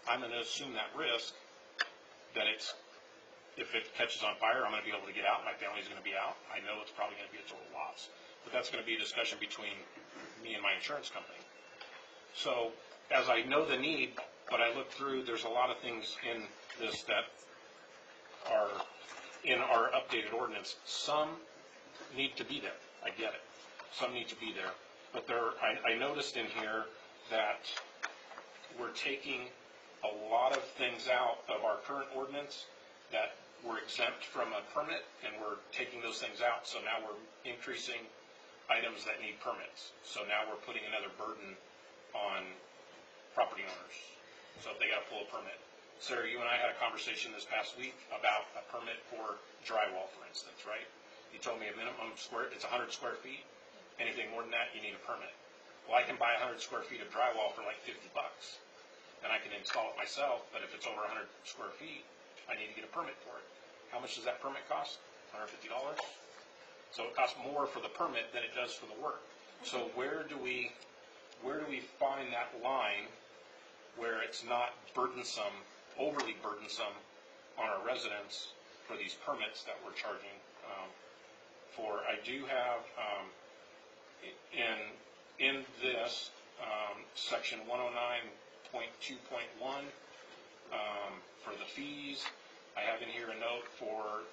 I'm going to assume that risk that if it catches on fire, I'm going to be able to get out. My family's going to be out. I know it's probably going to be a total loss. But that's going to be a discussion between me and my insurance company. So as I know the need, but I look through, there's a lot of things in this that are in our updated ordinance. Some need to be there. I get it. Some need to be there. But I noticed in here that we're taking a lot of things out of our current ordinance that were exempt from a permit, and we're taking those things out. So now we're increasing items that need permits. So now we're putting another burden on property owners. So if they got to pull a permit. Sarah, you and I had a conversation this past week about a permit for drywall, for instance, right? You told me a minimum it's 100 square feet. Anything more than that, you need a permit. Well, I can buy 100 square feet of drywall for like $50. And I can install it myself, but if it's over 100 square feet, I need to get a permit for it. How much does that permit cost? $150? So it costs more for the permit than it does for the work. So where do we find that line where it's not burdensome, overly burdensome on our residents for these permits that we're charging for? I do have in this section 109.2.1 for the fees. I have in here a note for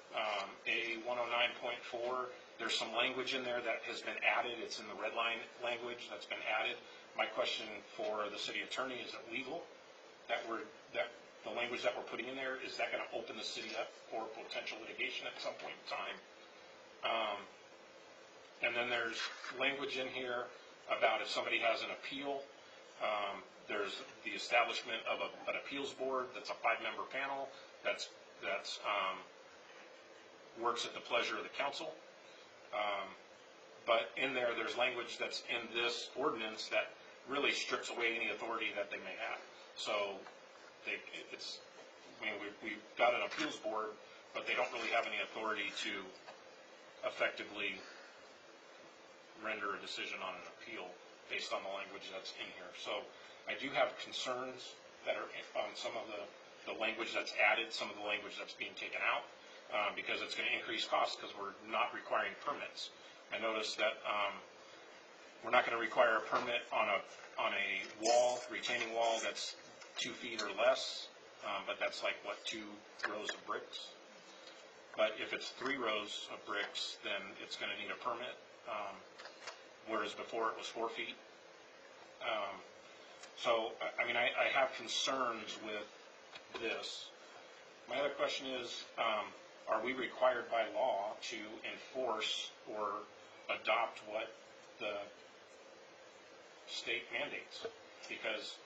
A 109.4. There's some language in there that has been added. It's in the red line language that's been added. My question for the city attorney, is it legal that the language that we're putting in there, is that going to open the city up for potential litigation at some point in time? And then there's language in here about if somebody has an appeal, there's the establishment of an appeals board that's a 5-member panel that's works at the pleasure of the council. But in there's language that's in this ordinance that really strips away any authority that they may have. So we've got an appeals board, but they don't really have any authority to effectively render a decision on an appeal based on the language that's in here. So I do have concerns that are on some of the language that's added, some of the language that's being taken out, because it's going to increase costs because we're not requiring permits. I noticed that we're not going to require a permit on a wall, retaining wall that's 2 feet or less, but that's like, what, 2 rows of bricks? But if it's 3 rows of bricks, then it's going to need a permit, whereas before it was 4 feet. So, I mean, I have concerns with this. My other question is, are we required by law to enforce or adopt what the state mandates? Because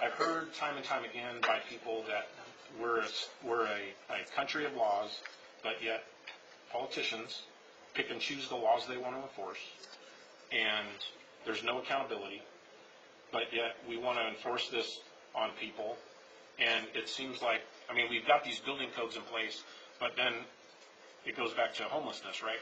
I've heard time and time again by people that we're a country of laws, but yet politicians pick and choose the laws they want to enforce, and there's no accountability, but yet we want to enforce this on people. And it seems like, I mean, we've got these building codes in place, but then it goes back to homelessness, right?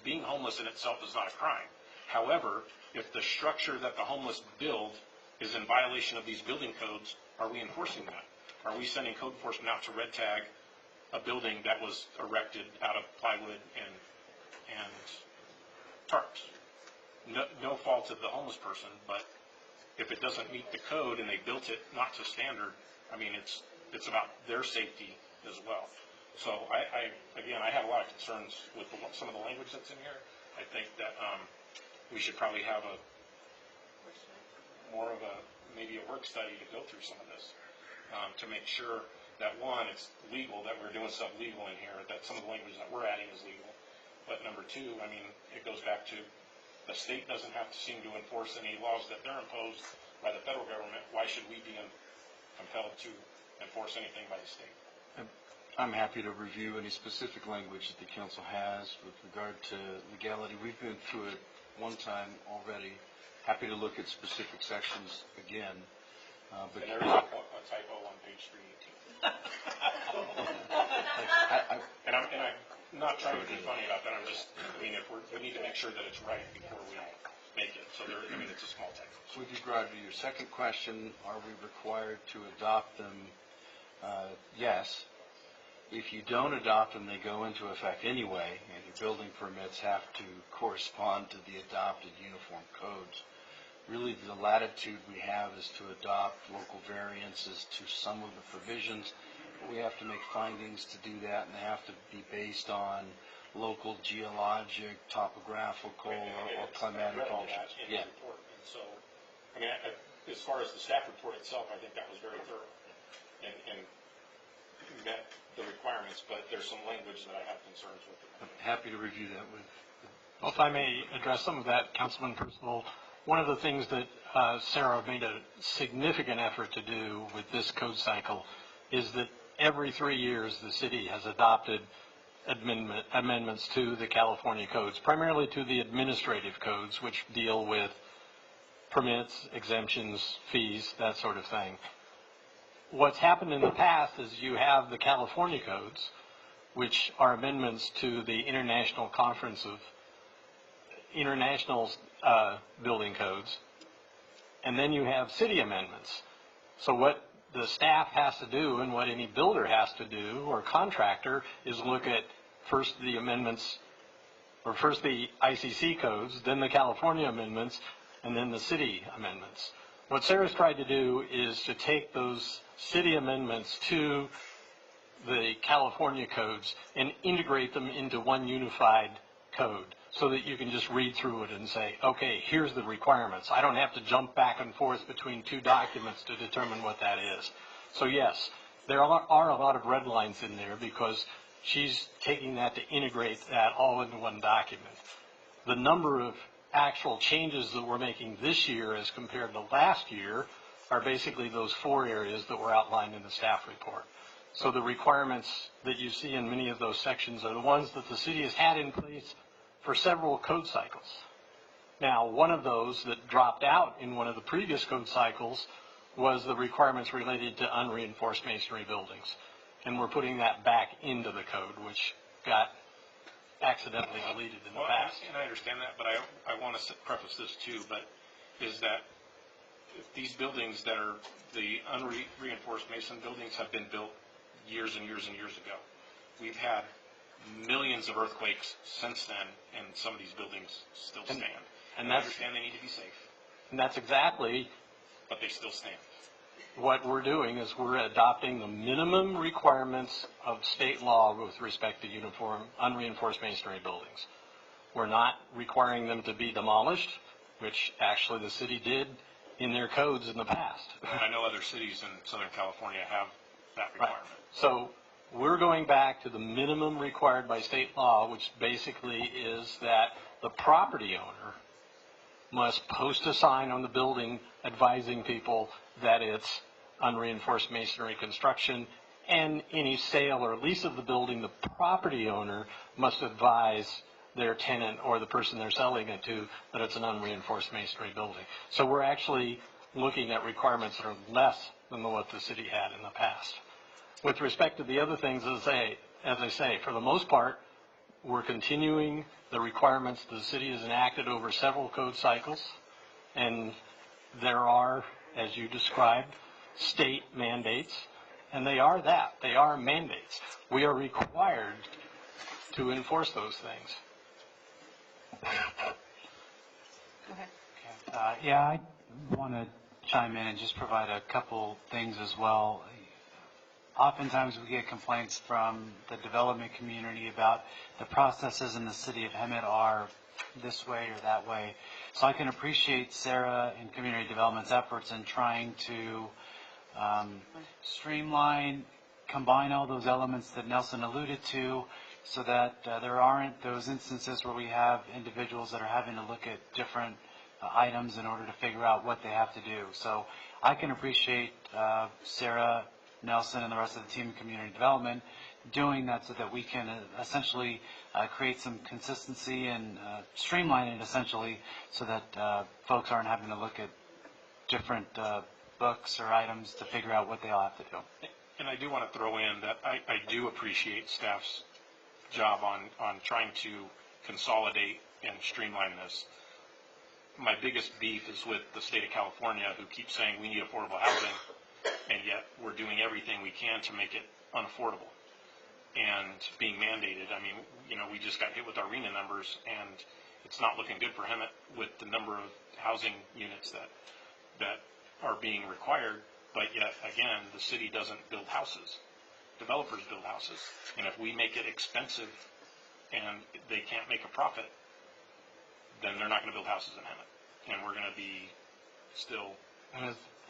Being homeless in itself is not a crime. However, if the structure that the homeless build is in violation of these building codes, are we enforcing that? Are we sending code enforcement out to red tag a building that was erected out of plywood and tarps? No fault of the homeless person, but if it doesn't meet the code and they built it not to standard, I mean, it's about their safety as well. So I have a lot of concerns with some of the language that's in here. I think that we should probably have maybe a work study to go through some of this to make sure that, one, it's legal, that we're doing stuff legal in here, that some of the language that we're adding is legal. But number 2, I mean, it goes back to the state doesn't have to seem to enforce any laws that they're imposed by the federal government. Why should we be compelled to enforce anything by the state? I'm happy to review any specific language that the council has with regard to legality. We've been through it one time already. Happy to look at specific sections again. But there is a typo on page 318. And I'm not trying to be funny about that. We need to make sure that it's right before we make it. So there, I mean, it's a small text. With regard to your second question, are we required to adopt them? Yes. If you don't adopt them, they go into effect anyway, and your building permits have to correspond to the adopted uniform codes. Really, the latitude we have is to adopt local variances to some of the provisions, but we have to make findings to do that, and they have to be based on local geologic, topographical, or climatic alternatives. Yeah. Report. And so, I mean, as far as the staff report itself, I think that was very thorough and met the requirements, but there's some language that I have concerns with. I'm happy to review that with. Well, if I may address some of that, Councilman Percival, one of the things that Sarah made a significant effort to do with this code cycle is that every 3 years the city has adopted amendments to the California codes, primarily to the administrative codes, which deal with permits, exemptions, fees, that sort of thing. What's happened in the past is you have the California codes, which are amendments to the International Conference of International Building Codes, and then you have city amendments. So what the staff has to do, and what any builder has to do, or contractor, is look at first the amendments, or first the ICC codes, then the California amendments, and then the city amendments. What Sarah's tried to do is to take those city amendments to the California codes and integrate them into one unified code so that you can just read through it and say, okay, here's the requirements. I don't have to jump back and forth between two documents to determine what that is. So yes, there are a lot of red lines in there because she's taking that to integrate that all into one document. The number of actual changes that we're making this year as compared to last year are basically those 4 areas that were outlined in the staff report. So the requirements that you see in many of those sections are the ones that the city has had in place for several code cycles. Now, one of those that dropped out in one of the previous code cycles was the requirements related to unreinforced masonry buildings. And we're putting that back into the code, which got accidentally deleted in the past. And I understand that, but I want to preface this too, but is that if these buildings that are the unreinforced mason buildings have been built years and years and years ago. We've had millions of earthquakes since then, and some of these buildings still stand. And I understand they need to be safe. And that's exactly but they still stand. What we're doing is we're adopting the minimum requirements of state law with respect to uniform unreinforced masonry buildings. We're not requiring them to be demolished, which actually the city did in their codes in the past. I know other cities in Southern California have that requirement. Right. So we're going back to the minimum required by state law, which basically is that the property owner must post a sign on the building advising people that it's unreinforced masonry construction, and any sale or lease of the building, the property owner must advise their tenant or the person they're selling it to that it's an unreinforced masonry building. So we're actually looking at requirements that are less than what the city had in the past. With respect to the other things, as I say, for the most part, we're continuing the requirements the city has enacted over several code cycles, and there are, as you described, state mandates, and they are that. They are mandates. We are required to enforce those things. Go ahead. Okay. Yeah, I want to chime in and just provide a couple things as well. Oftentimes we get complaints from the development community about the processes in the city of Hemet are this way or that way. So I can appreciate Sarah and community development's efforts in trying to streamline, combine all those elements that Nelson alluded to so that there aren't those instances where we have individuals that are having to look at different items in order to figure out what they have to do. So I can appreciate Sarah, Nelson, and the rest of the team in community development doing that so that we can essentially create some consistency and streamline it essentially so that folks aren't having to look at different books or items to figure out what they all have to do. And I do want to throw in that I do appreciate staff's job on trying to consolidate and streamline this. my biggest beef is with the state of California, who keeps saying we need affordable housing, and yet we're doing everything we can to make it unaffordable and being mandated. I mean, we just got hit with our RENA numbers, and it's not looking good for Hemet with the number of housing units that are being required. But yet, again, the city doesn't build houses. Developers build houses. And if we make it expensive and they can't make a profit, then they're not going to build houses in Hemet. And we're going to be still...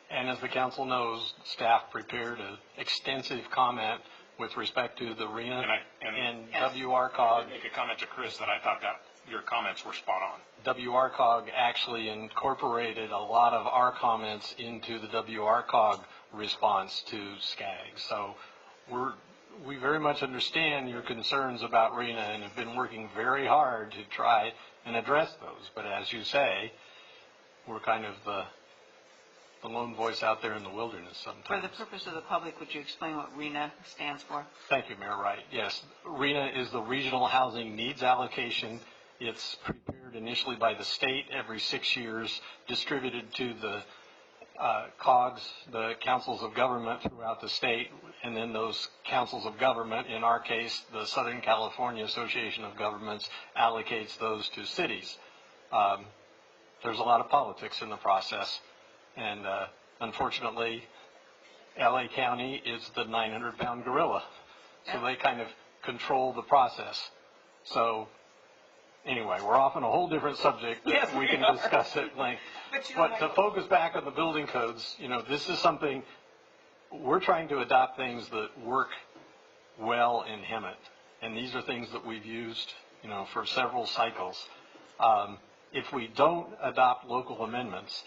And as the council knows, staff prepared an extensive comment with respect to the RENA and WRCOG. Make a comment to Chris that I thought that your comments were spot on. WRCOG actually incorporated a lot of our comments into the WRCOG response to SCAG. So we very much understand your concerns about RENA and have been working very hard to try and address those. But as you say, we're kind of the lone voice out there in the wilderness sometimes. For the purpose of the public, would you explain what RENA stands for? Thank you, Mayor Wright. Yes, RENA is the Regional Housing Needs Allocation. It's prepared initially by the state every 6 years, distributed to the COGs, the councils of government throughout the state, and then those councils of government, in our case, the Southern California Association of Governments, allocates those to cities. There's a lot of politics in the process, and unfortunately, LA County is the 900-pound gorilla, so they kind of control the process. So anyway, we're off on a whole different subject that Yes, we can discuss at length. But to focus back on the building codes, this is something, we're trying to adopt things that work well in Hemet. And these are things that we've used, for several cycles. If we don't adopt local amendments,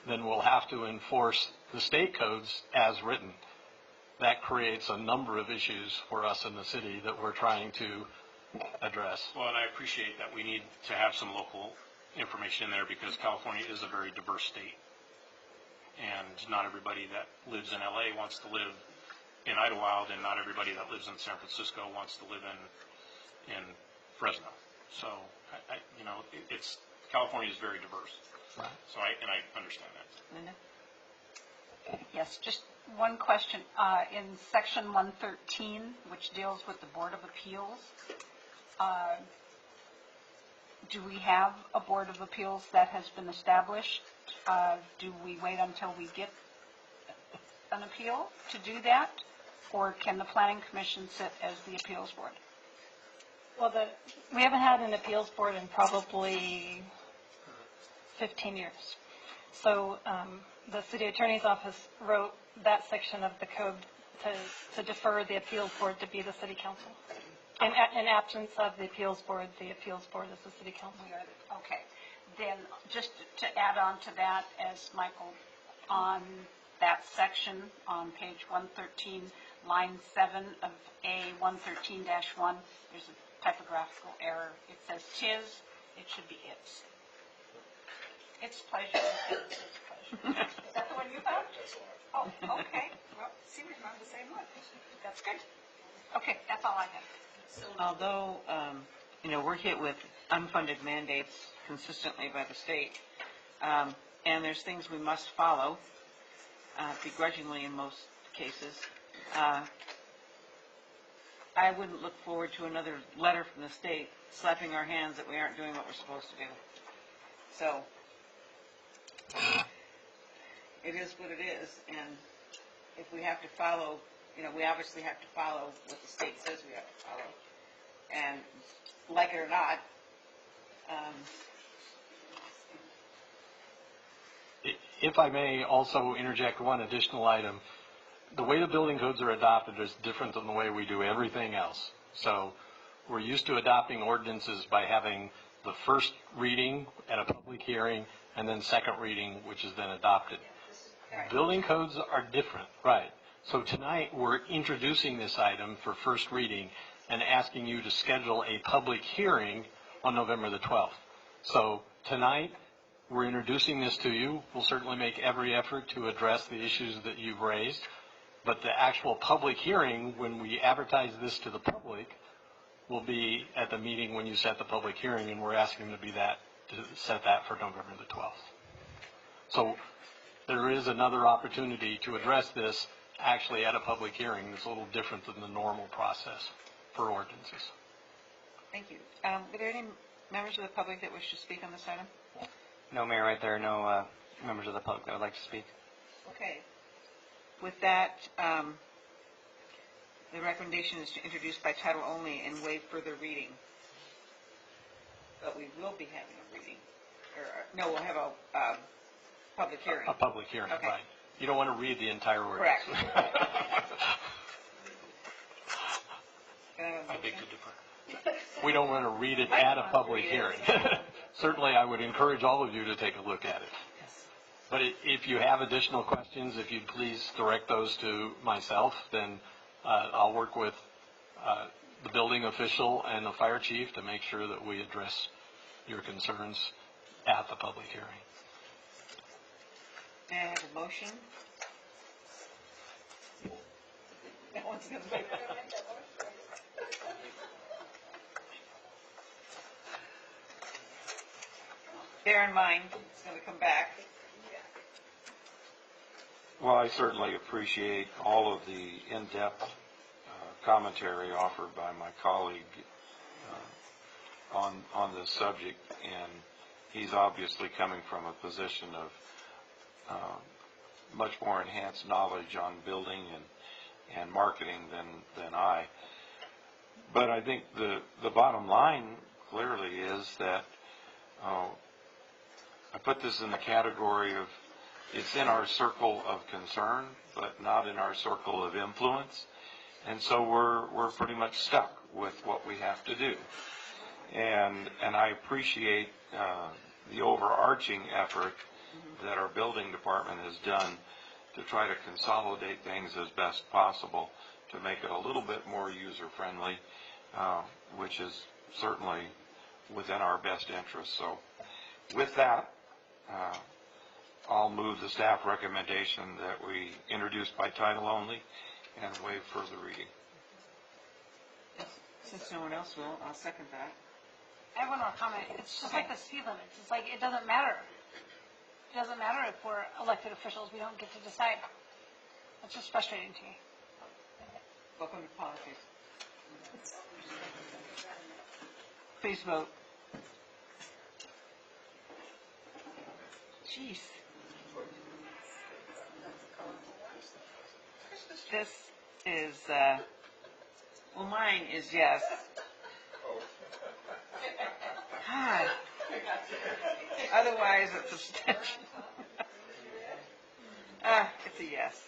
then we'll have to enforce the state codes as written. That creates a number of issues for us in the city that we're trying to address. Well, and I appreciate that we need to have some local information in there because California is a very diverse state. And not everybody that lives in LA wants to live in Idlewild, and not everybody that lives in San Francisco wants to live in Fresno. So, California is very diverse. Right. So I understand that. Linda? Yes, just one question. In section 113, which deals with the Board of Appeals, do we have a Board of Appeals that has been established? Do we wait until we get an appeal to do that? Or can the Planning Commission sit as the appeals board? Well, we haven't had an appeals board in probably 15 years. So the city attorney's office wrote that section of the code to defer the appeals board to be the city council. In absence of the appeals board is the city council. Okay. Then just to add on to that, as Michael, on that section on page 113, line 7 of A113-1, there's a typographical error. It says tis, it should be its. Its pleasure. It's its pleasure. Is that the one you found? Oh, okay. Well, see, we found the same one. That's good. Okay, that's all I have. Although, we're hit with unfunded mandates consistently by the state, and there's things we must follow, begrudgingly in most cases, I wouldn't look forward to another letter from the state slapping our hands that we aren't doing what we're supposed to do. So, it is what it is, and if we have to follow, we obviously have to follow what the state says we have to follow. And like it or not, If I may also interject one additional item, the way the building codes are adopted is different than the way we do everything else. So we're used to adopting ordinances by having the first reading at a public hearing and then second reading, which is then adopted. Building codes are different, right? So tonight we're introducing this item for first reading and asking you to schedule a public hearing on November the 12th. So tonight we're introducing this to you. We'll certainly make every effort to address the issues that you've raised. But the actual public hearing, when we advertise this to the public, will be at the meeting when you set the public hearing, and we're asking to to set that for November the 12th. So there is another opportunity to address this actually at a public hearing. It's a little different than the normal process for ordinances. Thank you. Were there any members of the public that wish to speak on this item? No, Mayor, right there, no members of the public that would like to speak. Okay. With that, the recommendation is to introduce by title only and waive further reading. But we will be having a reading. No, we'll have a public hearing. A public hearing, Okay. right. You don't want to read the entire ordinance. Correct. Can I have a I beg motion? to differ. We don't want to read it at a public hearing. Certainly, I would encourage all of you to take a look at it. But if you have additional questions, if you'd please direct those to myself, then I'll work with the building official and the fire chief to make sure that we address your concerns at the public hearing. May I have a motion? No one's going to make that motion. Bear in mind, it's going to come back. Well, I certainly appreciate all of the in-depth commentary offered by my colleague on this subject, and he's obviously coming from a position of much more enhanced knowledge on building and marketing than I. But I think the bottom line clearly is that I put this in the category of it's in our circle of concern, but not in our circle of influence. And so we're pretty much stuck with what we have to do. And I appreciate the overarching effort that our building department has done to try to consolidate things as best possible to make it a little bit more user-friendly, which is certainly within our best interest. So with that, I'll move the staff recommendation that we introduce by title only and waive further reading. Since no one else will, I'll second that. I have one more comment. It's just like the speed limits. It's like, it doesn't matter. It doesn't matter if we're elected officials. We don't get to decide. It's just frustrating to me. Welcome to politics. Please vote. Jeez. This is, well, mine is yes. God. Otherwise, it's abstention. It's a yes.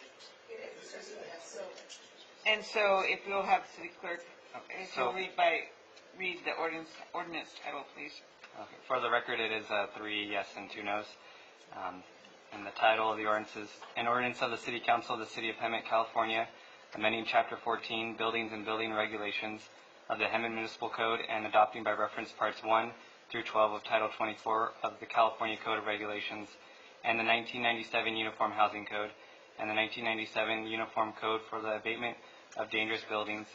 And so, if you'll have city clerk, if you'll read the ordinance title, please. Okay. For the record, it is 3 yes and 2 no's. And the title of the ordinance is An Ordinance of the City Council of the City of Hemet, California, amending Chapter 14, Buildings and Building Regulations of the Hemet Municipal Code and adopting by reference Parts 1 through 12 of Title 24 of the California Code of Regulations and the 1997 Uniform Housing Code and the 1997 Uniform Code for the Abatement of Dangerous Buildings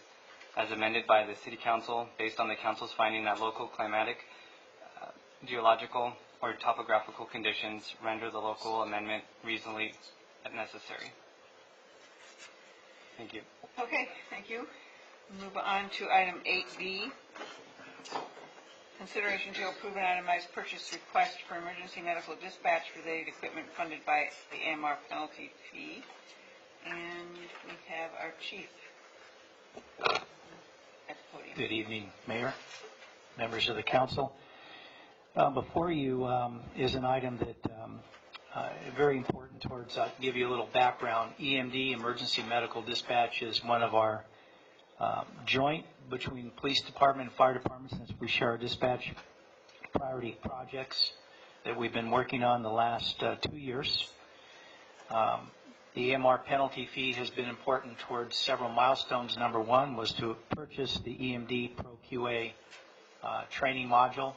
as amended by the City Council based on the Council's finding that local climatic, geological, or topographical conditions render the local amendment reasonably necessary. Thank you. Okay, thank you. Move on to item 8B. Consideration to approve an itemized purchase request for emergency medical dispatch related equipment funded by the AMR penalty fee. And we have our chief at the podium. Good evening, Mayor, members of the council. Before you is an item that very important towards, I'll give you a little background. EMD, Emergency Medical Dispatch, is one of our joint between police department and fire department, since we share our dispatch priority projects that we've been working on the last 2 years. The AMR penalty fee has been important towards several milestones. Number one was to purchase the EMD Pro QA training module,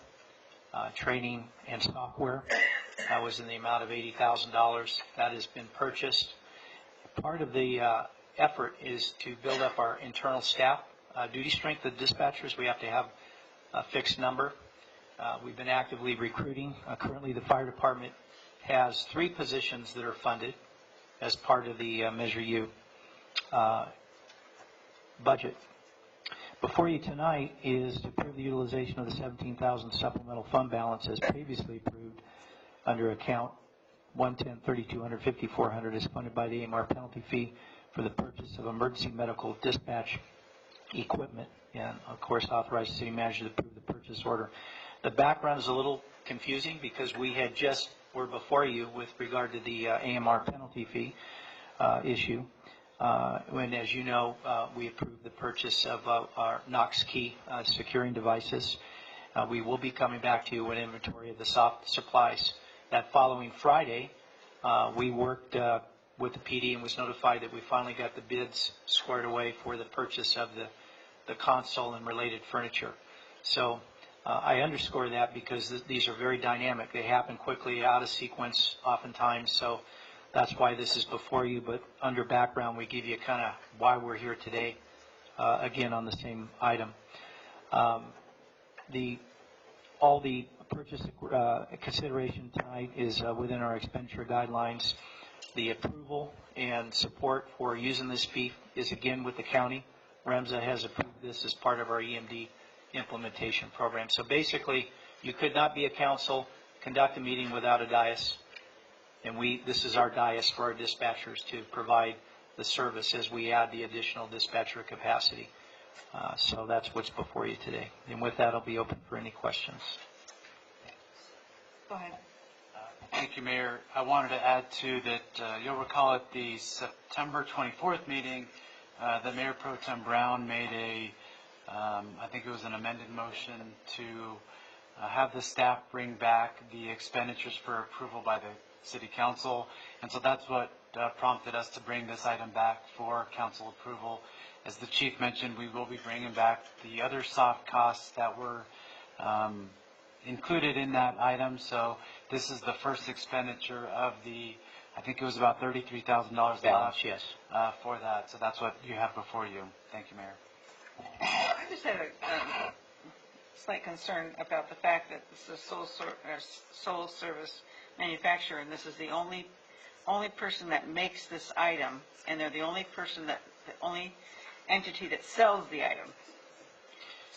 training and software. That was in the amount of $80,000. That has been purchased. Part of the effort is to build up our internal staff duty strength of dispatchers. We have to have a fixed number. We've been actively recruiting. Currently, the fire department has 3 positions that are funded as part of the Measure U budget. Before you tonight is to approve the utilization of the $17,000 supplemental fund balance as previously approved under account 110-3200-5400 is funded by the AMR penalty fee for the purchase of emergency medical dispatch equipment, and of course authorize the city manager to approve the purchase order. The background is a little confusing because we had just were before you with regard to the AMR penalty fee issue. When, as you know, we approved the purchase of our Knox Key securing devices. We will be coming back to you with inventory of the soft supplies. That following Friday, we worked with the PD and was notified that we finally got the bids squared away for the purchase of the console and related furniture. So I underscore that because these are very dynamic. They happen quickly, out of sequence oftentimes. So that's why this is before you. But under background, we give you kind of why we're here today, again, on the same item. All the purchase consideration tonight is within our expenditure guidelines. The approval and support for using this fee is again with the county. REMSA has approved this as part of our EMD implementation program. So basically, you could not be a council, conduct a meeting without a dais. And this is our dais for our dispatchers to provide the service as we add the additional dispatcher capacity. So that's what's before you today. And with that, I'll be open for any questions. Go ahead. Thank you, Mayor. I wanted to add too that you'll recall at the September 24th meeting, the Mayor Pro Tem Brown made I think it was an amended motion to have the staff bring back the expenditures for approval by the City Council. And so that's what prompted us to bring this item back for council approval. As the Chief mentioned, we will be bringing back the other soft costs that were included in that item. So this is the first expenditure of I think it was about $33,000 Balance, yes. for that. So that's what you have before you. Thank you, Mayor. I just had a slight concern about the fact that this is sole service manufacturer, and this is the only person that makes this item, and they're the only entity that sells the item.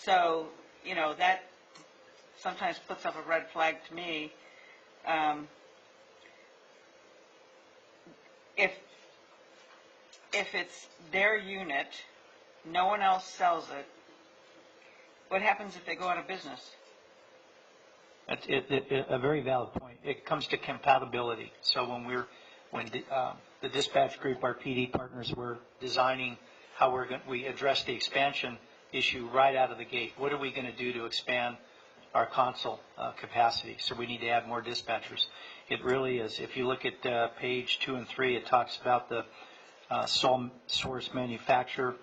So, that sometimes puts up a red flag to me. If it's their unit, no one else sells it, what happens if they go out of business? A very valid point. It comes to compatibility. So when the dispatch group, our PD partners, were designing how we address the expansion issue right out of the gate. What are we going to do to expand our console capacity? So we need to add more dispatchers. It really is. If you look at page 2 and 3, it talks about the sole source manufacturer.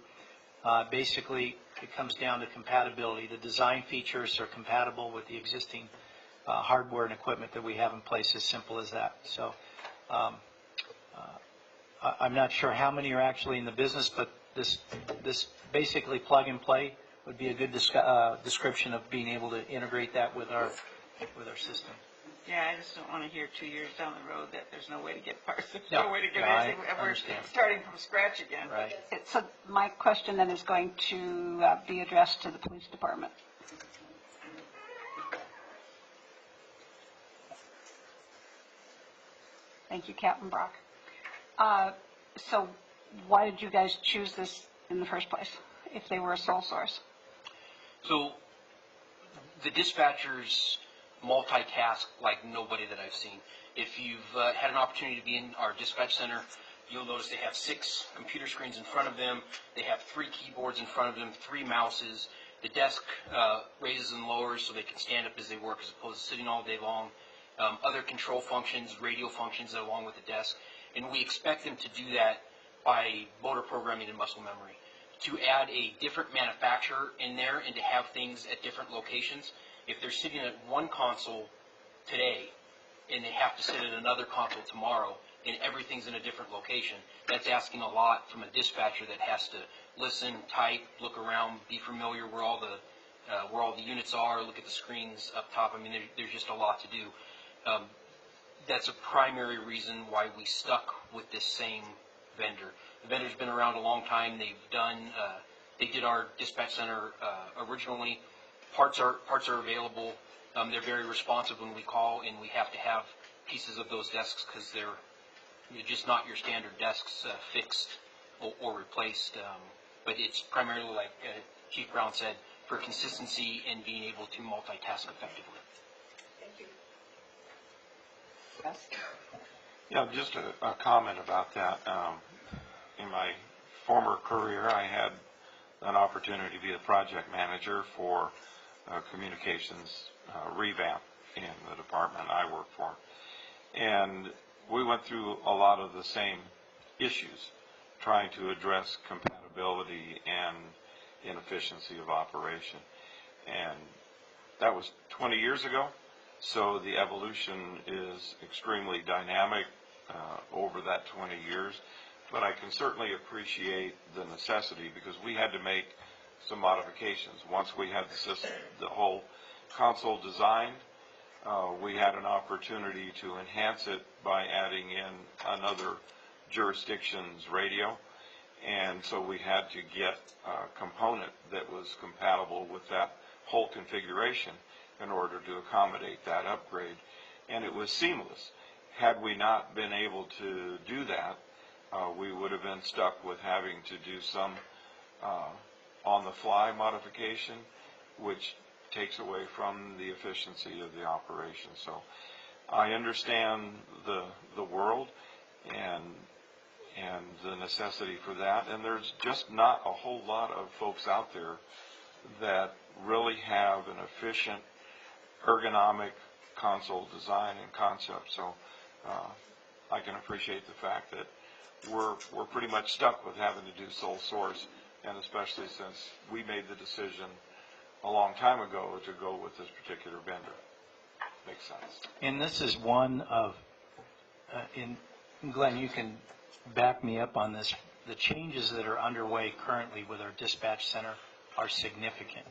Basically, it comes down to compatibility. The design features are compatible with the existing hardware and equipment that we have in place, as simple as that. So I'm not sure how many are actually in the business, but this basically plug and play would be a good description of being able to integrate that with our system. Yeah, I just don't want to hear 2 years down the road that there's no way to get parts, there's No, no way to get I anything, and we're understand. starting from scratch again. Right. So my question then is going to be addressed to the police department. Thank you, Captain Brock. So why did you guys choose this in the first place, if they were a sole source? So the dispatchers multitask like nobody that I've seen. If you've had an opportunity to be in our dispatch center, you'll notice they have 6 computer screens in front of them. They have 3 keyboards in front of them, 3 mouses. The desk raises and lowers so they can stand up as they work as opposed to sitting all day long. Other control functions, radio functions along with the desk. And we expect them to do that by motor programming and muscle memory. To add a different manufacturer in there and to have things at different locations, if they're sitting at one console today and they have to sit at another console tomorrow and everything's in a different location, that's asking a lot from a dispatcher that has to listen, type, look around, be familiar where all the where all the units are, look at the screens up top. I mean, there's just a lot to do. That's a primary reason why we stuck with this same vendor. The vendor's been around a long time. They did our dispatch center originally. Parts are available. They're very responsive when we call, and we have to have pieces of those desks because they're just not your standard desks fixed or replaced. But it's primarily, like Chief Brown said, for consistency and being able to multitask effectively. Thank you. Yes? Yeah, just a comment about that. In my former career, I had an opportunity to be the project manager for communications revamp in the department I work for. And we went through a lot of the same issues, trying to address compatibility and inefficiency of operation. And that was 20 years ago, so the evolution is extremely dynamic over that 20 years. But I can certainly appreciate the necessity because we had to make some modifications. Once we had the system, the whole console designed, we had an opportunity to enhance it by adding in another jurisdiction's radio. And so we had to get a component that was compatible with that whole configuration in order to accommodate that upgrade. And it was seamless. Had we not been able to do that, we would have been stuck with having to do some on-the-fly modification, which takes away from the efficiency of the operation. So I understand the world and the necessity for that, and there's just not a whole lot of folks out there that really have an efficient ergonomic console design and concept. So I can appreciate the fact that we're pretty much stuck with having to do sole source, and especially since we made the decision a long time ago to go with this particular vendor. Makes sense. And this is one of, Glenn, you can back me up on this. The changes that are underway currently with our dispatch center are significant.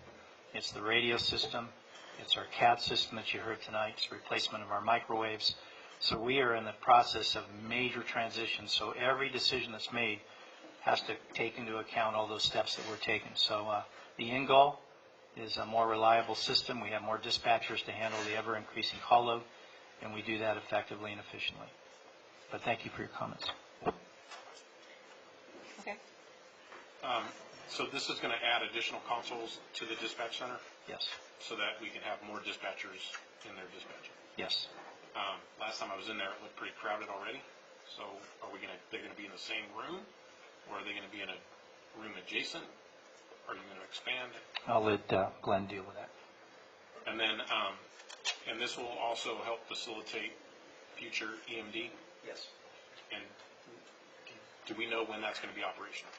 It's the radio system, it's our CAT system that you heard tonight, it's replacement of our microwaves. So we are in the process of major transitions. So every decision that's made has to take into account all those steps that we're taking. So the end goal is a more reliable system. We have more dispatchers to handle the ever-increasing call load, and we do that effectively and efficiently. But thank you for your comments. Okay. So this is going to add additional consoles to the dispatch center Yes. so that we can have more dispatchers in their dispatcher. Yes. Last time I was in there, it looked pretty crowded already. So they're going to be in the same room, or are they going to be in a room adjacent? Are you going to expand? I'll let Glenn deal with that. And then, and this will also help facilitate future EMD? Yes. And do we know when that's going to be operational?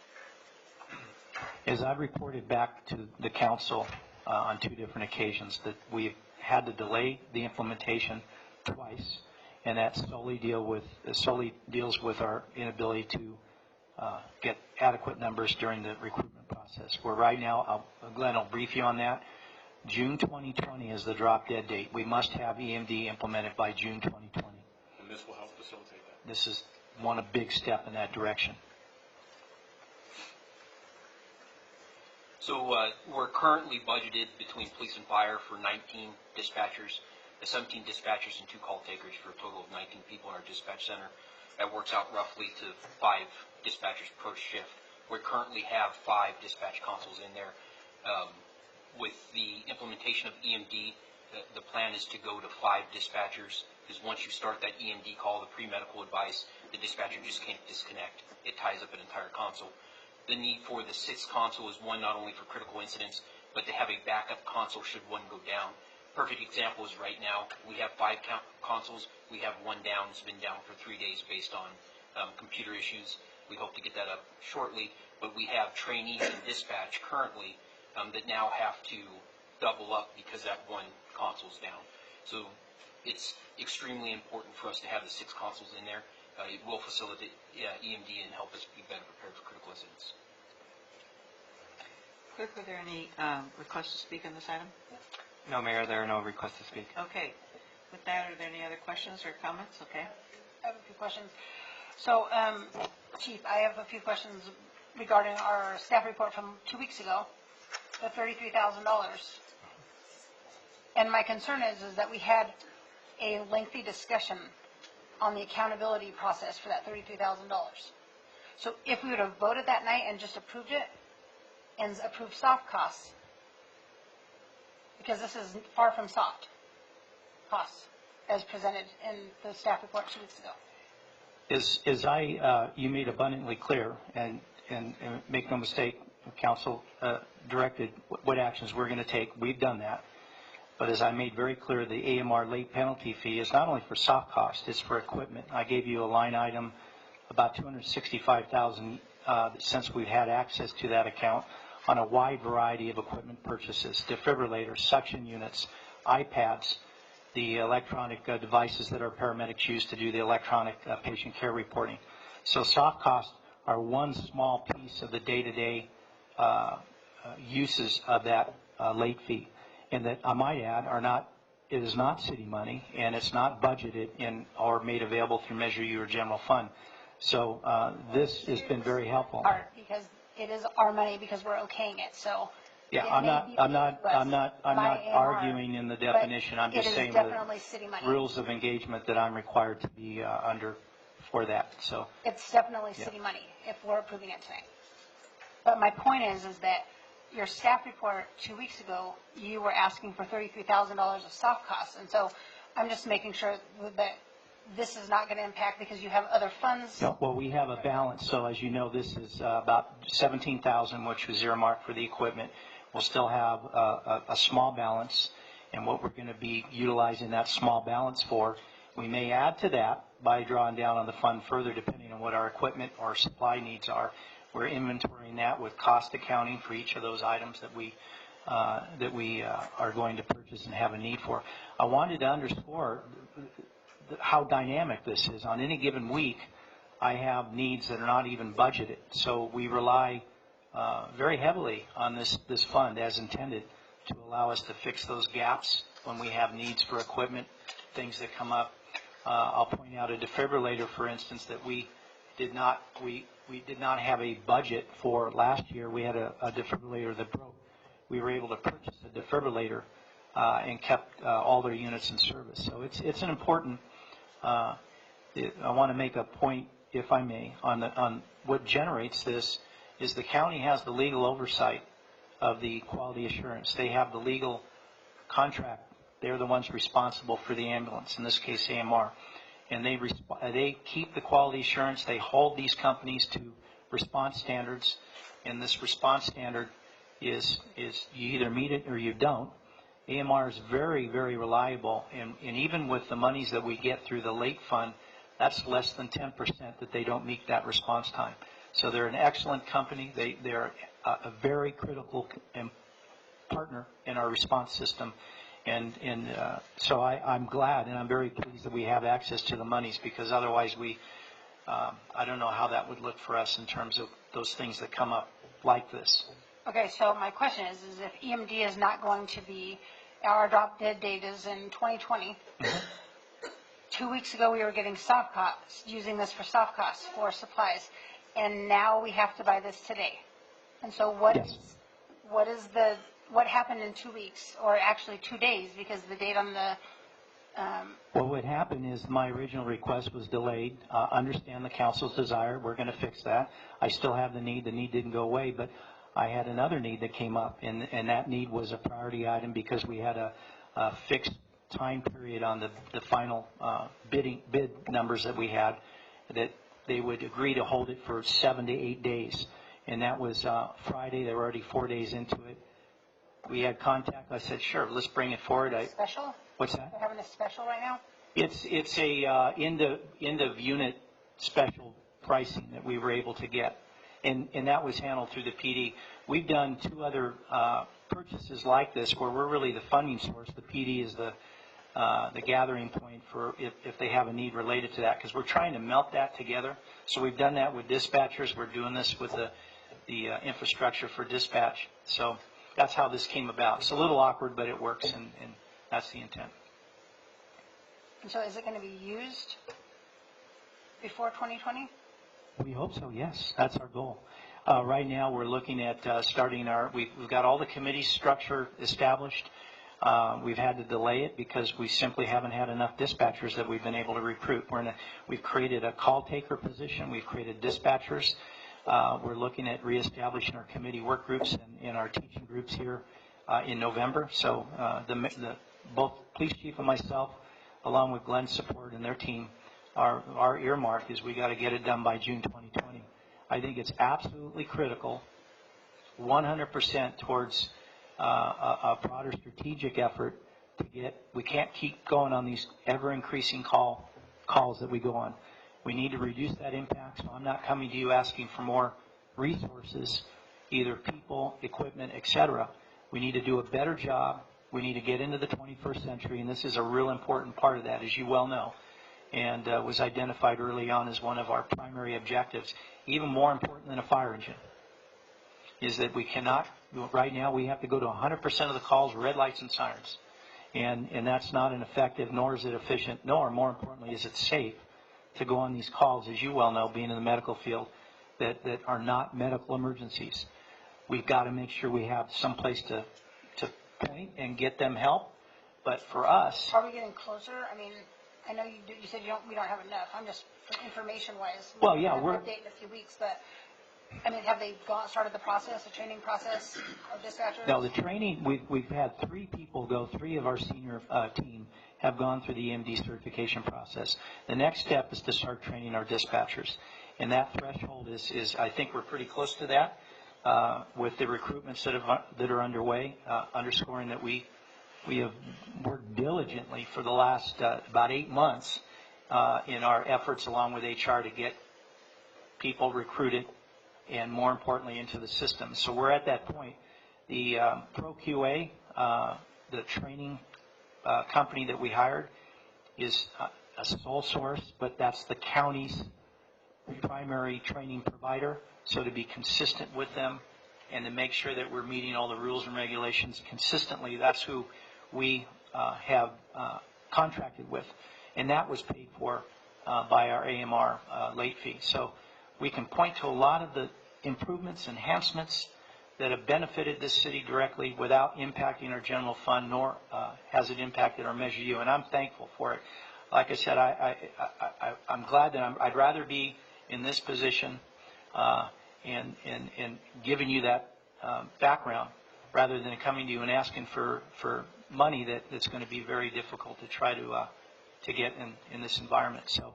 As I reported back to the council on 2 different occasions, that we've had to delay the implementation twice, and that solely deals with our inability to get adequate numbers during the recruitment process. Where right now, Glenn will brief you on that. June 2020 is the drop dead date. We must have EMD implemented by June 2020. And this will help facilitate that. This is a big step in that direction. So we're currently budgeted between police and fire for 19 dispatchers, 17 dispatchers and 2 call takers for a total of 19 people in our dispatch center. That works out roughly to 5 dispatchers per shift. We currently have 5 dispatch consoles in there. With the implementation of EMD, the plan is to go to 5 dispatchers, because once you start that EMD call, the pre-medical advice, the dispatcher just can't disconnect. It ties up an entire console. The need for the 6th console is one, not only for critical incidents, but to have a backup console should one go down. Perfect example is right now, we have 5 consoles. We have 1 down. It's been down for 3 days based on computer issues. We hope to get that up shortly. But we have trainees in dispatch currently that now have to double up because that 1 console's down. So it's extremely important for us to have the 6 consoles in there. It will facilitate EMD and help us be better prepared for critical incidents. Clerk, are there any requests to speak on this item? No, Mayor, there are no requests to speak. Okay. With that, are there any other questions or comments? Okay. I have a few questions. So, Chief, I have a few questions regarding our staff report from 2 weeks ago, the $33,000. And my concern is that we had a lengthy discussion on the accountability process for that $33,000. So if we would have voted that night and just approved it and approved soft costs, because this is far from soft costs as presented in the staff report 2 weeks ago. You made abundantly clear, and make no mistake, council directed what actions we're going to take. We've done that. But as I made very clear, the AMR late penalty fee is not only for soft cost, it's for equipment. I gave you a line item, about $265,000 since we've had access to that account on a wide variety of equipment purchases, defibrillators, suction units, iPads, the electronic devices that our paramedics use to do the electronic patient care reporting. So soft costs are one small piece of the day-to-day uses of that late fee. And that I might add it is not city money, and it's not budgeted in or made available through Measure U or general fund. So this has been very helpful. Because it is our money because we're okaying it. So yeah, I'm not arguing in the definition. I'm just saying the rules of engagement that I'm required to be under for that. So it's definitely city money if we're approving it tonight. But my point is that your staff report 2 weeks ago, you were asking for $33,000 of soft costs. And so I'm just making sure that this is not going to impact because you have other funds. No, well, we have a balance. So as you know, this is about $17,000, which was earmarked for the equipment. We'll still have a small balance. And what we're going to be utilizing that small balance for, we may add to that by drawing down on the fund further depending on what our equipment or supply needs are. We're inventorying that with cost accounting for each of those items that we are going to purchase and have a need for. I wanted to underscore how dynamic this is. On any given week, I have needs that are not even budgeted. So we rely very heavily on this fund as intended to allow us to fix those gaps when we have needs for equipment, things that come up. I'll point out a defibrillator, for instance, that we did not have a budget for last year. We had a defibrillator that broke. We were able to purchase a defibrillator and kept all their units in service. So it's an important. I want to make a point, if I may, on what generates this is the county has the legal oversight of the quality assurance. They have the legal contract. They're the ones responsible for the ambulance, in this case AMR. And they keep the quality assurance. They hold these companies to response standards. And this response standard is you either meet it or you don't. AMR is very, very reliable. And even with the monies that we get through the late fund, that's less than 10% that they don't meet that response time. So they're an excellent company. They're a very critical partner in our response system. And so I'm glad and I'm very pleased that we have access to the monies, because otherwise I don't know how that would look for us in terms of those things that come up like this. Okay, so my question is if EMD is not going to be, our drop dead date is in 2020. 2 weeks ago we were getting soft costs, using this for soft costs for supplies, and now we have to buy this today. And so what happened in 2 weeks, or actually 2 days, because the date on the... Well, what happened is my original request was delayed. Understand the council's desire. We're going to fix that. I still have the need. The need didn't go away, but I had another need that came up, and that need was a priority item because we had a fixed time period on the final bid numbers that we had, that they would agree to hold it for 7 to 8 days. And that was Friday. They were already 4 days into it. We had contact. I said, sure, let's bring it forward. Special? What's that? They're having a special right now? It's a end of unit special pricing that we were able to get. And that was handled through the PD. We've done 2 other purchases like this where we're really the funding source. The PD is the gathering point for if they have a need related to that, because we're trying to melt that together. So we've done that with dispatchers. We're doing this with the infrastructure for dispatch. So that's how this came about. It's a little awkward, but it works, and that's the intent. And so is it going to be used before 2020? We hope so, yes. That's our goal. Right now, we're looking at starting we've got all the committee structure established. We've had to delay it because we simply haven't had enough dispatchers that we've been able to recruit. We've created a call taker position. We've created dispatchers. We're looking at reestablishing our committee work groups and our teaching groups here in November. So both police chief and myself, along with Glenn's support and their team, our earmark is we got to get it done by June 2020. I think it's absolutely critical, 100% towards a broader strategic effort to we can't keep going on these ever-increasing calls that we go on. We need to reduce that impact, so I'm not coming to you asking for more resources, either people, equipment, etc. We need to do a better job. We need to get into the 21st century, and this is a real important part of that, as you well know, and was identified early on as one of our primary objectives. Even more important than a fire engine is that we cannot, right now we have to go to 100% of the calls, red lights and sirens. And that's not an effective, nor is it efficient, nor, more importantly, is it safe to go on these calls, as you well know, being in the medical field, that are not medical emergencies. We've got to make sure we have some place to point and get them help. But for us... Are we getting closer? I mean, I know you said we don't have enough. I'm just, information-wise, well, yeah, we're update in a few weeks, but I mean, have they started the process, the training process of dispatchers? No, the training, we've had 3 people go, 3 of our senior team have gone through the EMD certification process. The next step is to start training our dispatchers. And that threshold is I think we're pretty close to that with the recruitments that are underway, underscoring that we have worked diligently for the last about 8 months in our efforts along with HR to get people recruited and more importantly into the system. So we're at that point. The ProQA, the training company that we hired, is a sole source, but that's the county's primary training provider. So to be consistent with them and to make sure that we're meeting all the rules and regulations consistently, that's who we have contracted with. And that was paid for by our AMR late fee. So we can point to a lot of the improvements, enhancements that have benefited this city directly without impacting our general fund, nor has it impacted our Measure U, and I'm thankful for it. Like I said, I'm glad that I'd rather be in this position and giving you that background rather than coming to you and asking for money that's going to be very difficult to try to get in this environment. So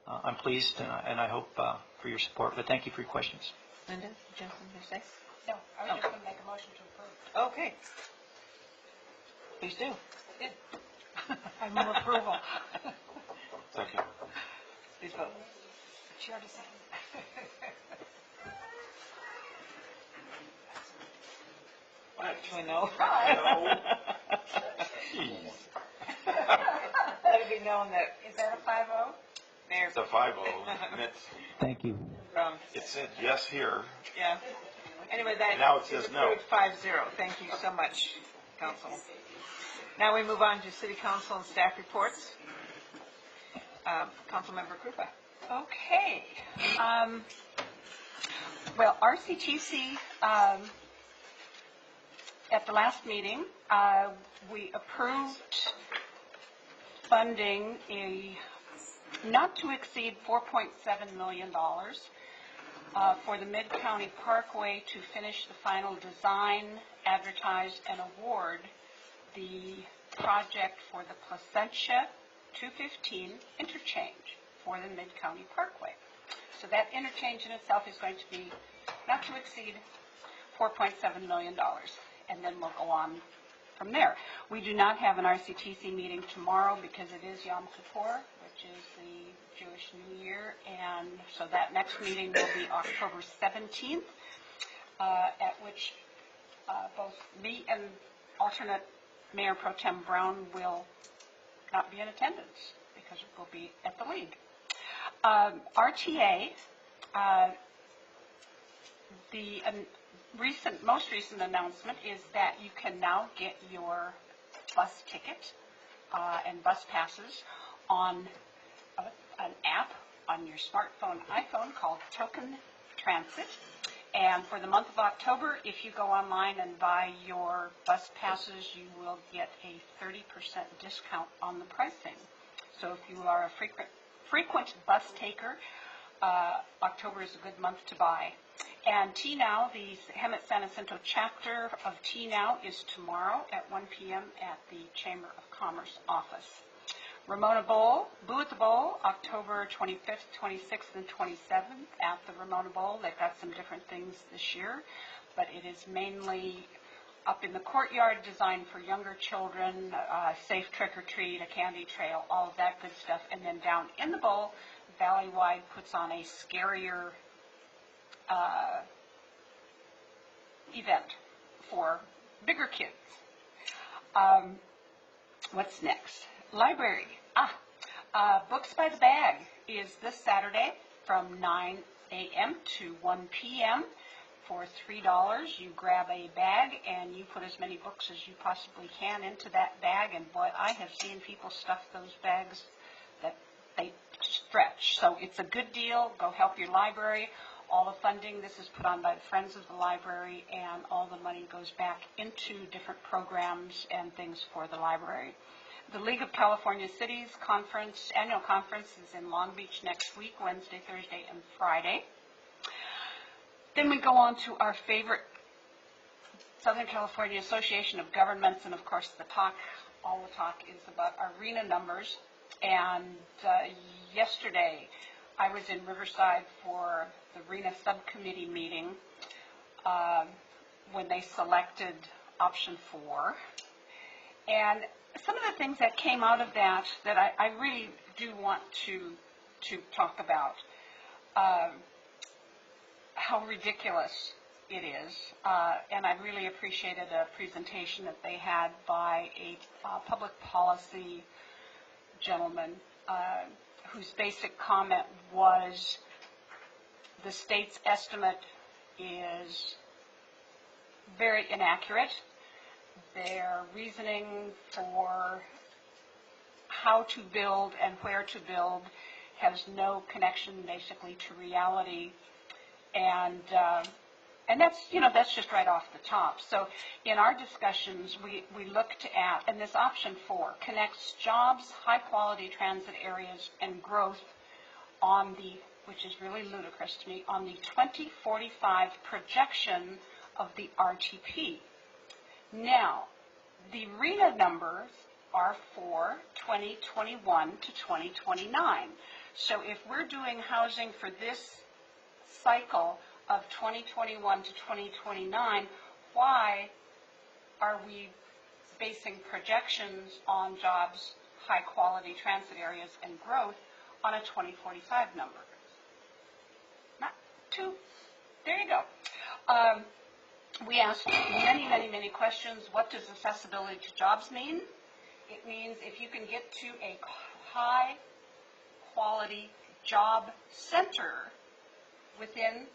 I'm pleased and I hope for your support, but thank you for your questions. Linda, did you have something to say? No, I was just going to make a motion to approve. Okay. Please do. I move approval. Second. Please vote. She already said. Actually, no. Let it be known that Is that a 5-0? Mayor, It's a 5-0. Thank you. It said yes here. yeah. Anyway, that Now it is says no. approved 5-0. Thank you so much, Council. Now we move on to City Council and staff reports. Councilmember Krupa. Okay. Well, RCTC, at the last meeting, we approved funding a not to exceed $4.7 million for the Mid-County Parkway to finish the final design, advertise, and award the project for the Placentia 215 interchange for the Mid-County Parkway. So that interchange in itself is going to be not to exceed $4.7 million, and then we'll go on from there. We do not have an RCTC meeting tomorrow because it is Yom Kippur, which is the Jewish New Year, and so that next meeting will be October 17th, at which both me and alternate Mayor Pro Tem Brown will not be in attendance because we'll be at the league. RTA The most recent announcement is that you can now get your bus ticket and bus passes on an app on your smartphone, iPhone, called Token Transit. And for the month of October, if you go online and buy your bus passes, you will get a 30% discount on the pricing. So if you are a frequent bus taker, October is a good month to buy. And T-Now, the Hemet San Jacinto chapter of T-Now, is tomorrow at 1 p.m. at the Chamber of Commerce office. Ramona Bowl, Boo at the Bowl, October 25th, 26th, and 27th at the Ramona Bowl. They've got some different things this year, but it is mainly up in the courtyard, designed for younger children, safe trick-or-treat, a candy trail, all of that good stuff. And then down in the bowl, Valleywide puts on a scarier event for bigger kids. What's next? Library. Books by the Bag is this Saturday from 9 a.m. to 1 p.m. For $3, you grab a bag and you put as many books as you possibly can into that bag. And boy, I have seen people stuff those bags that they stretch. So it's a good deal. Go help your library. All the funding, this is put on by the Friends of the Library, and all the money goes back into different programs and things for the library. The League of California Cities annual conference is in Long Beach next week, Wednesday, Thursday, and Friday. Then we go on to our favorite Southern California Association of Governments, and of course all the talk is about our RHNA numbers. And yesterday I was in Riverside for the RHNA subcommittee meeting when they selected option 4. And some of the things that came out of that I really do want to talk about. How ridiculous it is. And I really appreciated a presentation that they had by a public policy gentleman whose basic comment was the state's estimate is very inaccurate. Their reasoning for how to build and where to build has no connection basically to reality. And that's just right off the top. So in our discussions, we looked at, and this option 4 connects jobs, high-quality transit areas, and growth on the, which is really ludicrous to me, on the 2045 projection of the RTP. Now, the RHNA numbers are for 2021 to 2029. So if we're doing housing for this cycle of 2021 to 2029, why are we basing projections on jobs, high-quality transit areas, and growth on a 2045 number? Not too. There you go. We asked many questions. What does accessibility to jobs mean? It means if you can get to a high-quality job center within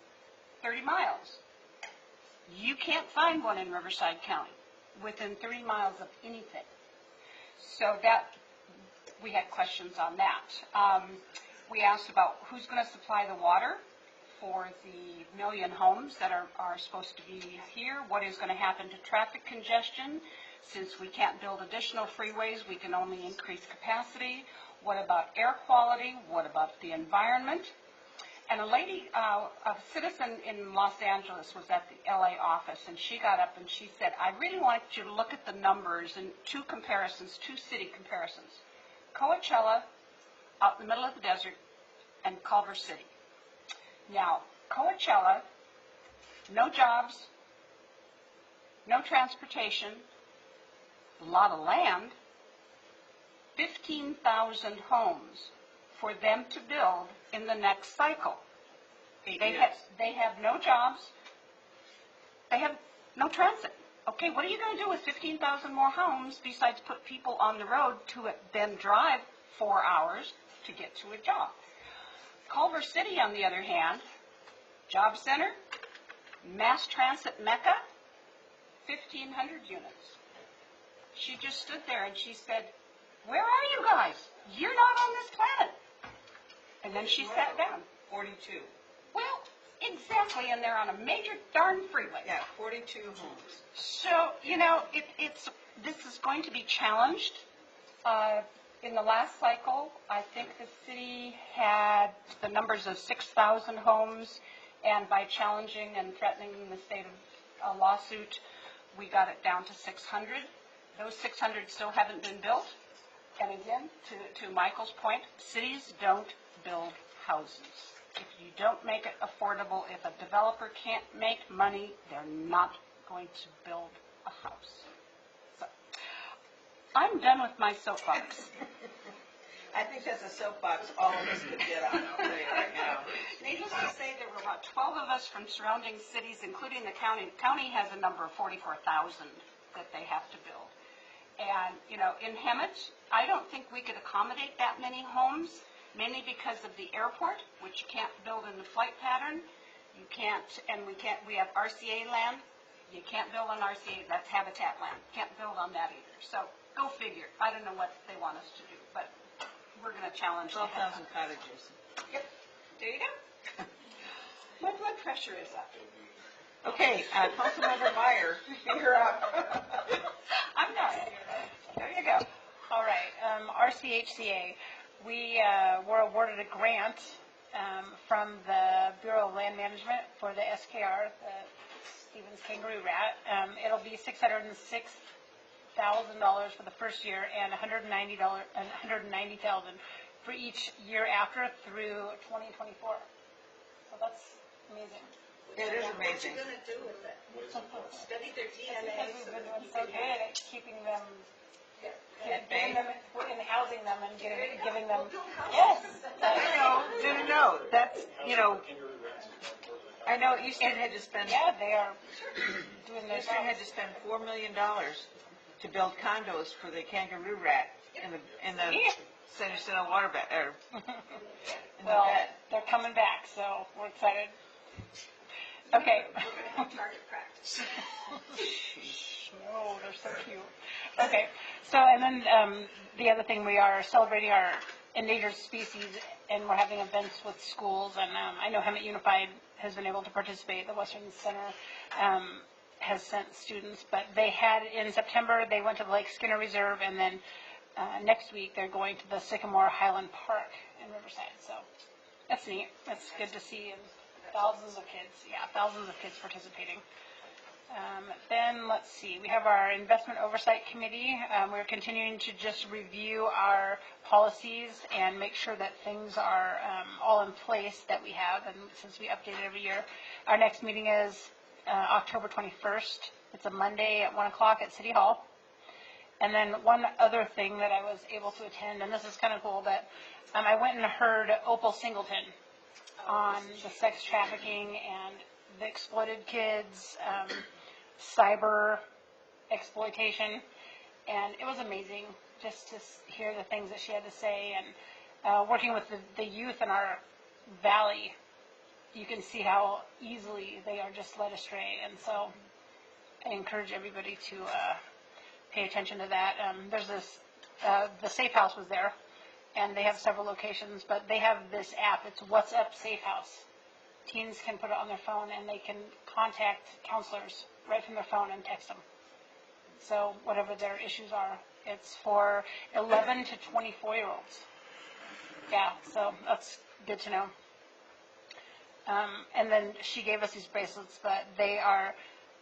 30 miles. You can't find one in Riverside County within 30 miles of anything. So that, we had questions on that. We asked about who's going to supply the water for the 1 million homes that are supposed to be here. What is going to happen to traffic congestion? Since we can't build additional freeways, we can only increase capacity. What about air quality? What about the environment? And a lady, a citizen in Los Angeles was at the LA office, and she got up and she said, I really want you to look at the numbers and two city comparisons. Coachella, out in the middle of the desert, and Culver City. Now, Coachella, no jobs, no transportation, a lot of land, 15,000 homes for them to build in the next cycle. They have no jobs. They have no transit. Okay, what are you going to do with 15,000 more homes besides put people on the road to then drive 4 hours to get to a job? Culver City, on the other hand, job center, Mass transit mecca, 1,500 units. She just stood there and she said, where are you guys? You're not on this planet. And then she sat down. 42. Well, exactly, and they're on a major darn freeway. Yeah, 42 homes. So, this is going to be challenged. In the last cycle, I think the city had the numbers of 6,000 homes, and by challenging and threatening the state of a lawsuit, we got it down to 600. Those 600 still haven't been built. And again, to Michael's point, cities don't build houses. If you don't make it affordable, if a developer can't make money, they're not going to build a house. So, I'm done with my soapbox. I think that's a soapbox all of us could get on right now. Needless to say, there were about 12 of us from surrounding cities, including the county. The county has a number of 44,000 that they have to build. And, in Hemet, I don't think we could accommodate that many homes, mainly because of the airport, which you can't build in the flight pattern. You can't, and we have RCA land. You can't build on RCA, that's habitat land. Can't build on that either. So, go figure. I don't know what they want us to do, but we're going to challenge 12,000 cottages. Yep. There you go. My blood pressure is up. Okay, Councilmember Meyer, you're up. I'm done. There you go. All right, RCHCA, we were awarded a grant from the Bureau of Land Management for the SKR, the Stevens Kangaroo Rat. It'll be $606,000 for the first year and $190,000 for each year after through 2024. So that's amazing. It is amazing. What are you going to do with it? Study their DNA. Because we've been doing so good at keeping them, getting them, and housing them and giving them, yes. No. That's, I know Eastern had to spend, Yeah, they are doing their Eastern had jobs. to spend $4 million to build condos for the kangaroo rat in the San Jacinto water bed, or in the Well, bed. they're coming back, so we're excited. Okay. Target practice. No, they're so cute. Okay, so and then the other thing, we are celebrating our endangered species, and we're having events with schools, and I know Hemet Unified has been able to participate. The Western Center has sent students, but they had in September, they went to the Lake Skinner Reserve, and then next week they're going to the Sycamore Highland Park in Riverside, so that's neat. That's good to see, and thousands of kids participating. Then, let's see, we have our Investment Oversight Committee. We're continuing to just review our policies and make sure that things are all in place that we have, and since we update it every year. Our next meeting is October 21st. It's a Monday at 1 o'clock at City Hall. And then one other thing that I was able to attend, and this is kind of cool, but I went and heard Opal Singleton on the sex trafficking and the exploited kids, cyber exploitation, and it was amazing just to hear the things that she had to say. And working with the youth in our valley, you can see how easily they are just led astray. And so I encourage everybody to pay attention to that. There's this, the Safe House was there, and they have several locations, but they have this app. It's What's Up Safe House. Teens can put it on their phone, and they can contact counselors right from their phone and text them. So whatever their issues are, it's for 11 to 24-year-olds. Yeah, so that's good to know. And then she gave us these bracelets, but they are,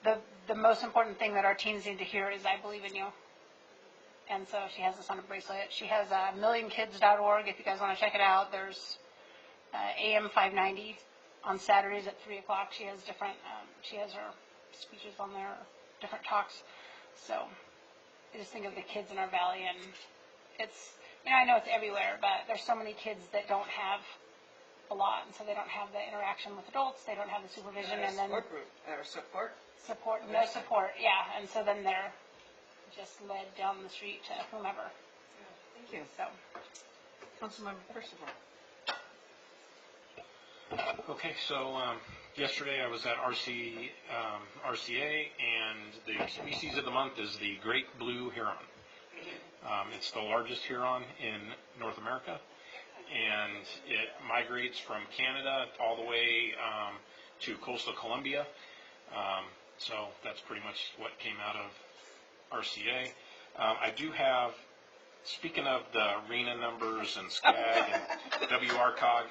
the most important thing that our teens need to hear is I believe in you. And so she has this on a bracelet. She has millionkids.org if you guys want to check it out. There's AM 590 on Saturdays at 3 o'clock. She has different, she has her speeches on there, different talks. So I just think of the kids in our valley, and it's, I know it's everywhere, but there's so many kids that don't have a lot, and so they don't have the interaction with adults, they don't have the supervision, and then no support, yeah, and so then they're just led down the street to whomever. Thank you. So, Councilmember Percival. Okay, so Yesterday, I was at RCA, and the species of the month is the great blue heron. It's the largest heron in North America, and it migrates from Canada all the way to coastal Colombia. So that's pretty much what came out of RCA. I do have, speaking of the RENA numbers and SCAG and WRCOG,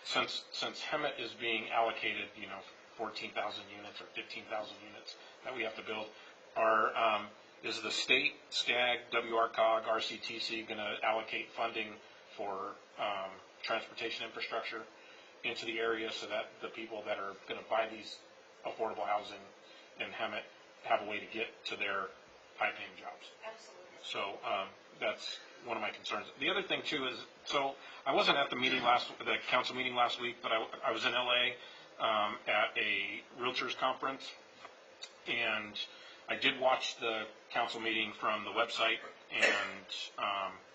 since Hemet is being allocated, 14,000 units or 15,000 units that we have to build, is the state, SCAG, WRCOG, RCTC going to allocate funding for transportation infrastructure into the area so that the people that are going to buy these affordable housing in Hemet have a way to get to their high-paying jobs? Absolutely. So that's one of my concerns. The other thing too is, so I wasn't at the council meeting last week, but I was in LA at a realtors conference, and I did watch the council meeting from the website and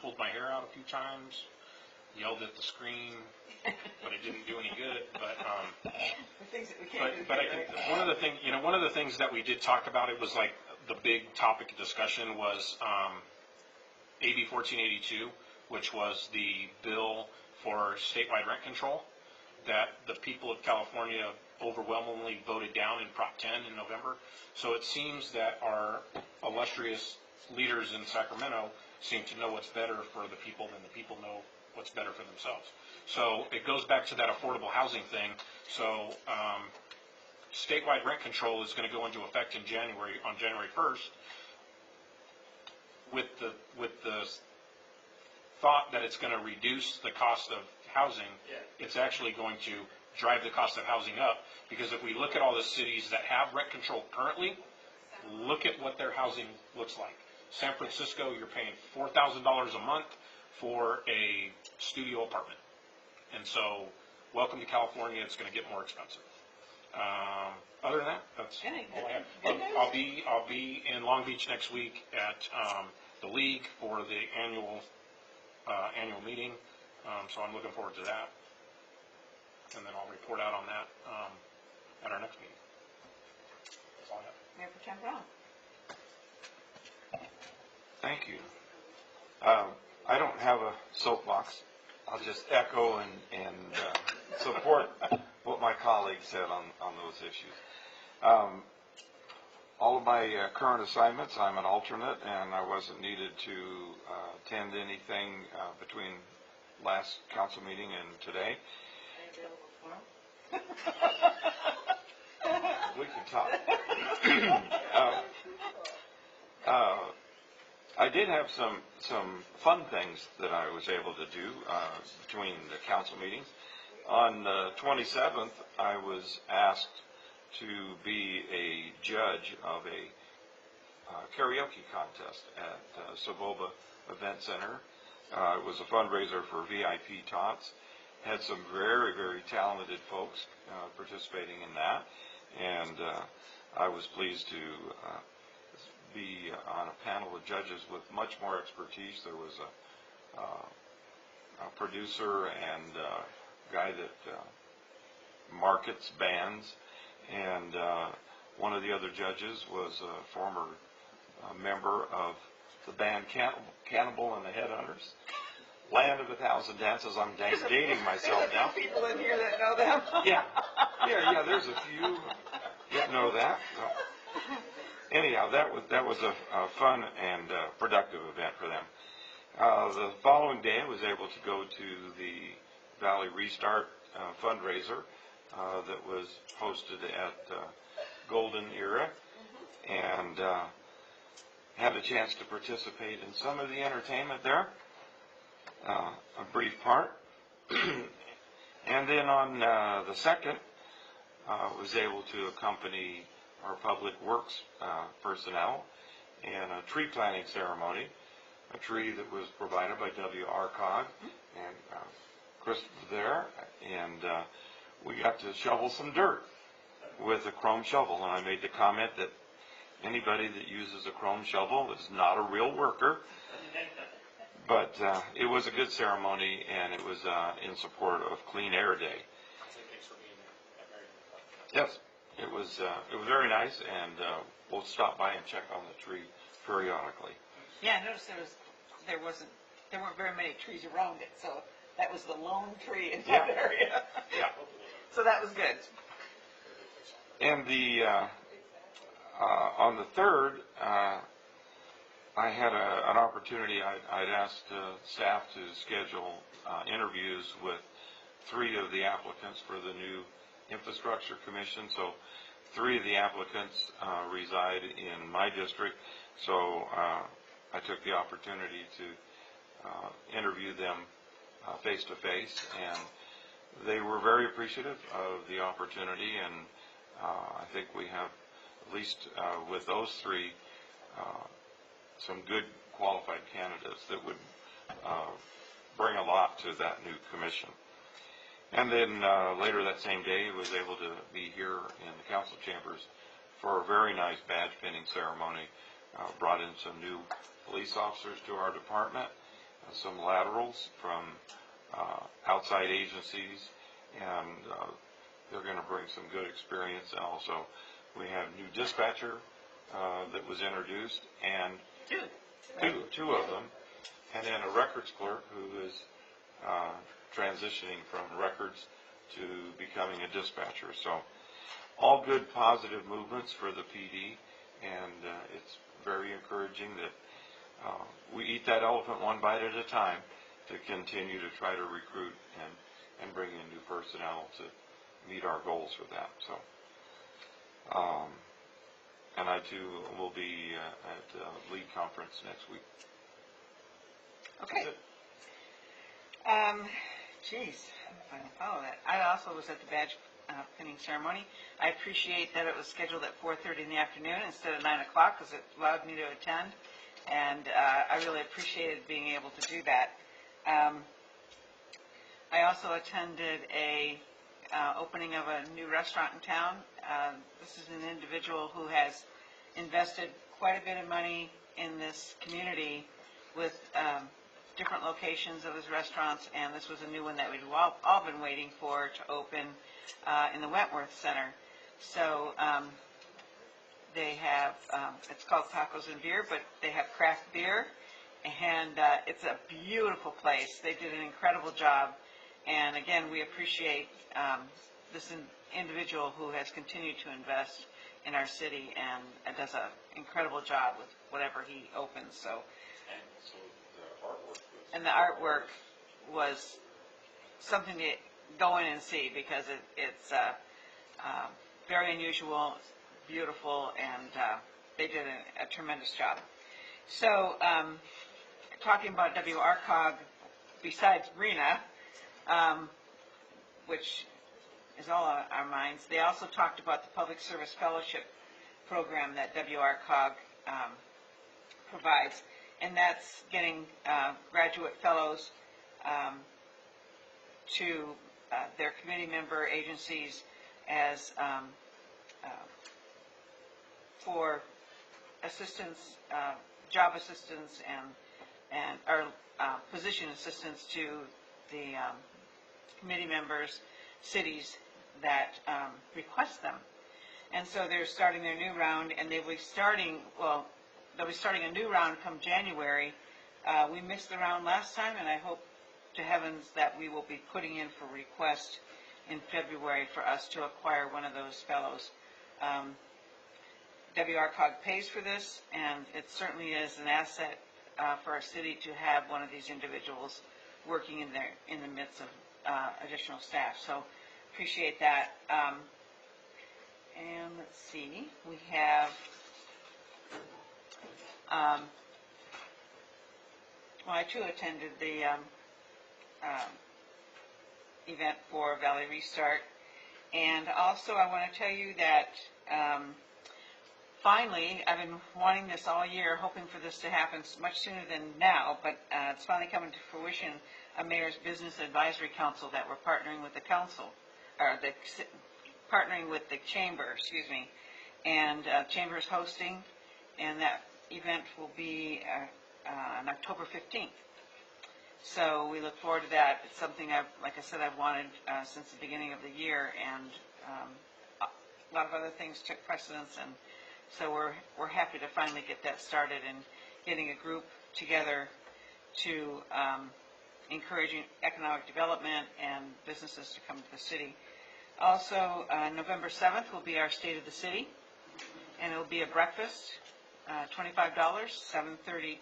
pulled my hair out a few times, yelled at the screen, but it didn't do any good. But I think one of the things that we did talk about, it was like the big topic of discussion was AB 1482, which was the bill for statewide rent control that the people of California overwhelmingly voted down in Prop 10 in November. So it seems that our illustrious leaders in Sacramento seem to know what's better for the people than the people know what's better for themselves. So it goes back to that affordable housing thing. So statewide rent control is going to go into effect on January 1st, with the thought that it's going to reduce the cost of housing. It's actually going to drive the cost of housing up, because if we look at all the cities that have rent control currently, look at what their housing looks like. San Francisco, you're paying $4,000 a month for a studio apartment. And so, welcome to California, it's going to get more expensive. Other than that, that's all I have. I'll be in Long Beach next week at the League for the annual meeting, so I'm looking forward to that. And then I'll report out on that at our next meeting. That's all I have. Mayor Pro Tem Brown. Thank you. I don't have a soapbox. I'll just echo and support what my colleagues said on those issues. All of my current assignments, I'm an alternate, and I wasn't needed to attend anything between last council meeting and today. We can talk. I did have some fun things that I was able to do between the council meetings. On the 27th, I was asked to be a judge of a karaoke contest at Soboba Event Center. It was a fundraiser for VIP Tots. Had some very, very talented folks participating in that, and I was pleased to be on a panel of judges with much more expertise. There was a producer and a guy that markets bands, and one of the other judges was a former member of the band Cannibal and the Headhunters. Land of a Thousand Dances. I'm dating myself now. There's a few people in here that know them. Yeah, there's a few that know that. So, anyhow, that was a fun and productive event for them. The following day, I was able to go to the Valley Restart fundraiser that was hosted at Golden Era, and had a chance to participate in some of the entertainment there. A brief part. And then on the 2nd, was able to accompany our public works personnel in a tree planting ceremony, a tree that was provided by WRCOG, and Chris was there, and we got to shovel some dirt with a chrome shovel, and I made the comment that anybody that uses a chrome shovel is not a real worker. But it was a good ceremony, and it was in support of Clean Air Day. Yes, it was very nice, and we'll stop by and check on the tree periodically. Yeah, I noticed there weren't very many trees around it, so that was the lone tree in that area. Yeah. So that was good. And on the 3rd, I had an opportunity. I'd asked staff to schedule interviews with 3 of the applicants for the new infrastructure commission. So 3 of the applicants reside in my district. So I took the opportunity to interview them face to face, and they were very appreciative of the opportunity. And I think we have, at least with those 3, some good qualified candidates that would bring a lot to that new commission. And then later that same day, was able to be here in the council chambers for a very nice badge pinning ceremony. Brought in some new police officers to our department, some laterals from outside agencies, and they're going to bring some good experience. And also, we have new dispatcher that was introduced, and two of them, and then a records clerk who is transitioning from records to becoming a dispatcher. So all good positive movements for the PD, and it's very encouraging that we eat that elephant one bite at a time to continue to try to recruit and bring in new personnel to meet our goals with that. So, and I too will be at LEAD conference next week. Okay. Geez, I don't follow that. I also was at the badge pinning ceremony. I appreciate that it was scheduled at 4:30 in the afternoon instead of 9 o'clock because it allowed me to attend, and I really appreciated being able to do that. I also attended a opening of a new restaurant in town. This is an individual who has invested quite a bit of money in this community with different locations of his restaurants, and this was a new one that we've all been waiting for to open in the Wentworth Center. So they have, it's called Tacos and Beer, but they have craft beer, and it's a beautiful place. They did an incredible job, and again, we appreciate this individual who has continued to invest in our city and does an incredible job with whatever he opens. So. And the artwork was something to go in and see because it's very unusual, beautiful, and they did a tremendous job. So, talking about WRCOG, besides RENA, which is all on our minds, they also talked about the Public Service Fellowship program that WRCOG provides. And that's getting graduate fellows to their committee member agencies as for assistance, job assistance, and or position assistance to the committee members, cities that request them. And so they're starting their new round, and they'll be starting a new round come January. We missed the round last time, and I hope to heavens that we will be putting in for request in February for us to acquire one of those fellows. WRCOG pays for this, and it certainly is an asset for our city to have one of these individuals working in the midst of additional staff. So appreciate that. And let's see, we have well, I too attended the event for Valley Restart, and also I want to tell you that finally, I've been wanting this all year, hoping for this to happen much sooner than now, but it's finally coming to fruition, a Mayor's Business Advisory Council that we're partnering with the council, or partnering with the chamber, excuse me, and chamber is hosting, and that event will be on October 15th. So we look forward to that. It's something like I said, I've wanted since the beginning of the year, and a lot of other things took precedence, and so we're happy to finally get that started and getting a group together to encouraging economic development and businesses to come to the city. Also, November 7th will be our State of the City, and it will be a breakfast, $25, 7:30